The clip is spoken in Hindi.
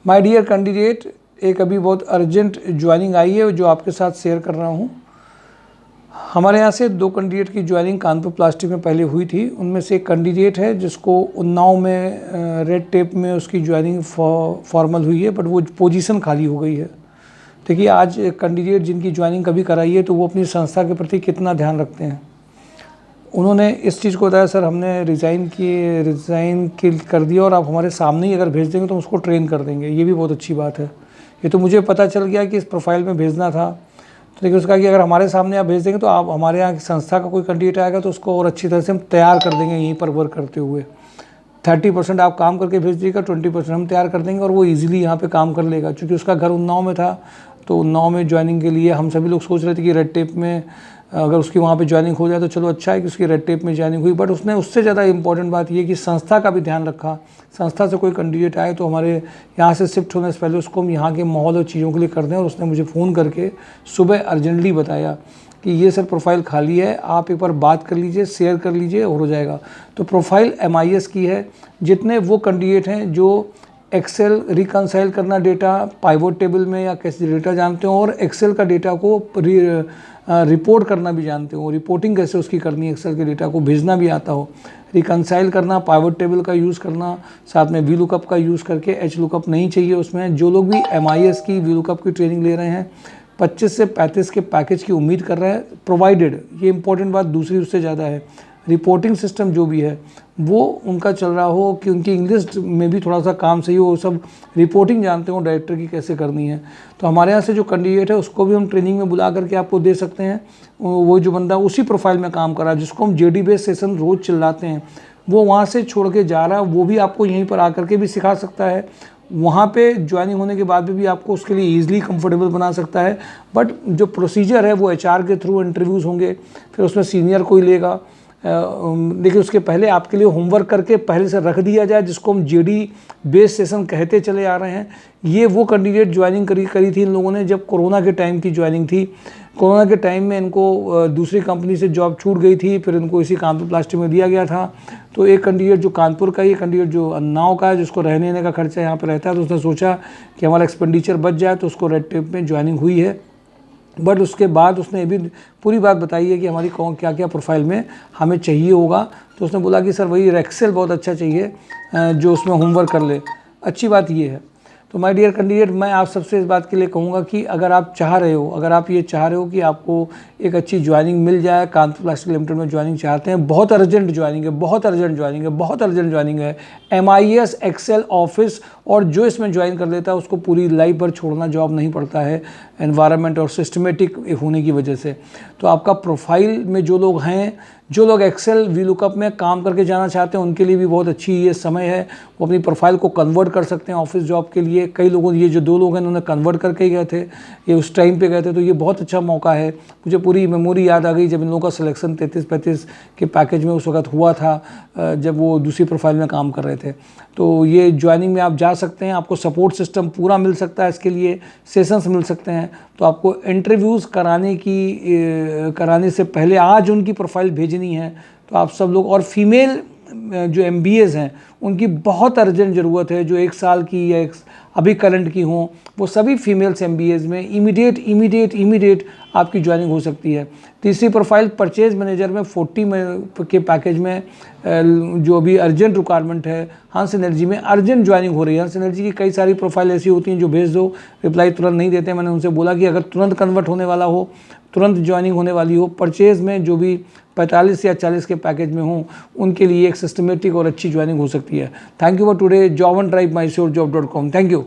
माय डियर कैंडिडेट, एक अभी बहुत अर्जेंट ज्वाइनिंग आई है जो आपके साथ शेयर कर रहा हूँ। हमारे यहाँ से 2 कैंडिडेट की ज्वाइनिंग कानपुर प्लास्टिक में पहले हुई थी। उनमें से एक कैंडिडेट है जिसको उन्नाव में रेड टेप में उसकी ज्वाइनिंग फॉर्मल हुई है, बट वो पोजीशन खाली हो गई है। देखिए, आज कैंडिडेट जिनकी ज्वाइनिंग कभी कराई है तो वो अपनी संस्था के प्रति कितना ध्यान रखते हैं। उन्होंने इस चीज़ को बताया, सर हमने रिज़ाइन कर दिया और आप हमारे सामने ही अगर भेज देंगे तो उसको ट्रेन कर देंगे। ये भी बहुत अच्छी बात है। ये तो मुझे पता चल गया कि इस प्रोफाइल में भेजना था, तो लेकिन उसका कि अगर हमारे सामने आप भेज देंगे तो आप हमारे यहाँ की संस्था का कोई कैंडिडेट आएगा तो उसको और अच्छी तरह से हम तैयार कर देंगे यहीं पर वर्क करते हुए। 30% आप काम करके भेज दीजिएगा, 20% हम तैयार कर देंगे और वो ईजिली यहाँ पे काम कर लेगा। क्योंकि उसका घर उन्नाव में था, तो उन्नाव में ज्वाइनिंग के लिए हम सभी लोग सोच रहे थे कि रेड टेप में अगर उसकी वहाँ पे ज्वाइनिंग हो जाए तो चलो अच्छा है कि उसकी रेड टेप में ज्वाइनिंग हुई। बट उसने उससे ज़्यादा इंपॉर्टेंट बात ये कि संस्था का भी ध्यान रखा। संस्था से कोई कैंडिडेट आए तो हमारे यहाँ से शिफ्ट होने से पहले उसको हम यहाँ के माहौल और चीज़ों के लिए कर दें। और उसने मुझे फ़ोन करके सुबह अर्जेंटली बताया कि ये सर प्रोफाइल खाली है, आप एक बार बात कर लीजिए, शेयर कर लीजिए और हो जाएगा। तो प्रोफाइल MIS की है। जितने वो कैंडिडेट हैं जो एक्सेल रिकनसाइल करना डेटा पाइवोट टेबल में या कैसे डेटा जानते हो और एक्सेल का डेटा को रिपोर्ट करना भी जानते हो, रिपोर्टिंग कैसे उसकी करनी है, एक्सेल के डेटा को भेजना भी आता हो, रिकनसाइल करना, पाइवोट टेबल का यूज़ करना, साथ में वी लुकअप का यूज़ करके, एच लुकअप नहीं चाहिए उसमें। जो लोग भी MIS की वी लुकअप की ट्रेनिंग ले रहे हैं 25 से 35 के पैकेज की उम्मीद कर रहे हैं, प्रोवाइडेड, ये इंपॉर्टेंट बात दूसरी उससे ज़्यादा है, रिपोर्टिंग सिस्टम जो भी है वो उनका चल रहा हो, कि उनकी इंग्लिश में भी थोड़ा सा काम सही हो, वो सब रिपोर्टिंग जानते हो डायरेक्टर की कैसे करनी है। तो हमारे यहाँ से जो कैंडिडेट है उसको भी हम ट्रेनिंग में बुला करके आपको दे सकते हैं। वो जो बंदा उसी प्रोफाइल में काम कर रहा है, जिसको हम JD बेस्ड सेशन रोज़ चिल्लाते हैं, वो वहाँ से छोड़ के जा रहा है, वो भी आपको यहीं पर आकर के भी सिखा सकता है। वहाँ पे ज्वाइनिंग होने के बाद भी आपको उसके लिए ईजिली कंफर्टेबल बना सकता है। बट जो प्रोसीजर है वो HR के थ्रू इंटरव्यूज़ होंगे, फिर उसमें सीनियर कोई लेगा। देखिए, उसके पहले आपके लिए होमवर्क करके पहले से रख दिया जाए, जिसको हम JD बेस्ड सेशन कहते चले आ रहे हैं। ये वो कैंडिडेट ज्वाइनिंग करी थी इन लोगों ने जब कोरोना के टाइम की ज्वाइनिंग थी। कोरोना के टाइम में इनको दूसरी कंपनी से जॉब छूट गई थी, फिर इनको इसी कानपुर प्लास्टिक में दिया गया था। तो एक कैंडिडेट जो कानपुर का, ये कैंडिडेट जो उन्नाव का है, जिसको रहने का खर्चा यहाँ पर रहता है, तो उसने सोचा कि हमारा एक्सपेंडिचर बच जाए, तो उसको रेड टेप में ज्वाइनिंग हुई है। बट उसके बाद उसने ये भी पूरी बात बताई है कि हमारी कौन क्या क्या प्रोफाइल में हमें चाहिए होगा। तो उसने बोला कि सर वही एक्सेल बहुत अच्छा चाहिए जो उसमें होमवर्क कर ले। अच्छी बात ये है। तो माय डियर कैंडिडेट, मैं आप सबसे इस बात के लिए कहूँगा कि अगर आप चाह रहे हो, अगर आप ये चाह रहे हो कि आपको एक अच्छी ज्वाइनिंग मिल जाए, कानपुर प्लास्टिक लिमिटेड में ज्वाइनिंग चाहते हैं, बहुत अर्जेंट ज्वाइनिंग है, बहुत अर्जेंट ज्वाइनिंग है, बहुत अर्जेंट ज्वाइनिंग है, MIS एक्सेल ऑफिस, और जो इसमें ज्वाइन कर लेता है उसको पूरी लाइफ भर छोड़ना जॉब नहीं पड़ता है एनवायरनमेंट और सिस्टमेटिक होने की वजह से। तो आपका प्रोफाइल में जो लोग हैं, जो लोग एक्सेल वी लुकअप में काम करके जाना चाहते हैं, उनके लिए भी बहुत अच्छी ये समय है। वो अपनी प्रोफाइल को कन्वर्ट कर सकते हैं ऑफिस जॉब के लिए। कई लोगों, ये जो 2 लोग हैं उन्होंने कन्वर्ट करके गए थे, ये उस टाइम पे गए थे, तो ये बहुत अच्छा मौका है। मुझे पूरी मेमोरी याद आ गई जब इन लोगों का सिलेक्शन 33-35 के पैकेज में उस वक्त हुआ था, जब वो दूसरी प्रोफाइल में काम कर रहे थे। तो ये ज्वाइनिंग में आप जा सकते हैं, आपको सपोर्ट सिस्टम पूरा मिल सकता है, इसके लिए सेशंस मिल सकते हैं। तो आपको इंटरव्यूज़ कराने से पहले आज उनकी प्रोफाइल भेजनी है। तो आप सब लोग, और फीमेल जो MBAs हैं उनकी बहुत अर्जेंट ज़रूरत है, जो 1 साल की या अभी करंट की हों, वो सभी फीमेल्स MBAs में इमीडिएट आपकी ज्वाइनिंग हो सकती है। तीसरी प्रोफाइल परचेज मैनेजर में 40 के पैकेज में जो अभी अर्जेंट रिक्वायरमेंट है, हंस एनर्जी में अर्जेंट ज्वाइनिंग हो रही है। हंस एनर्जी की कई सारी प्रोफाइल ऐसी होती हैं जो भेज दो, रिप्लाई तुरंत नहीं देते। मैंने उनसे बोला कि अगर तुरंत कन्वर्ट होने वाला हो, तुरंत ज्वाइनिंग होने वाली हो, परचेज़ में जो भी 45 या 40 के पैकेज में हों, उनके लिए एक सिस्टमेटिक और अच्छी ज्वाइनिंग हो सकती है। Thank you for today. Job on drive mysure job.com। Thank you.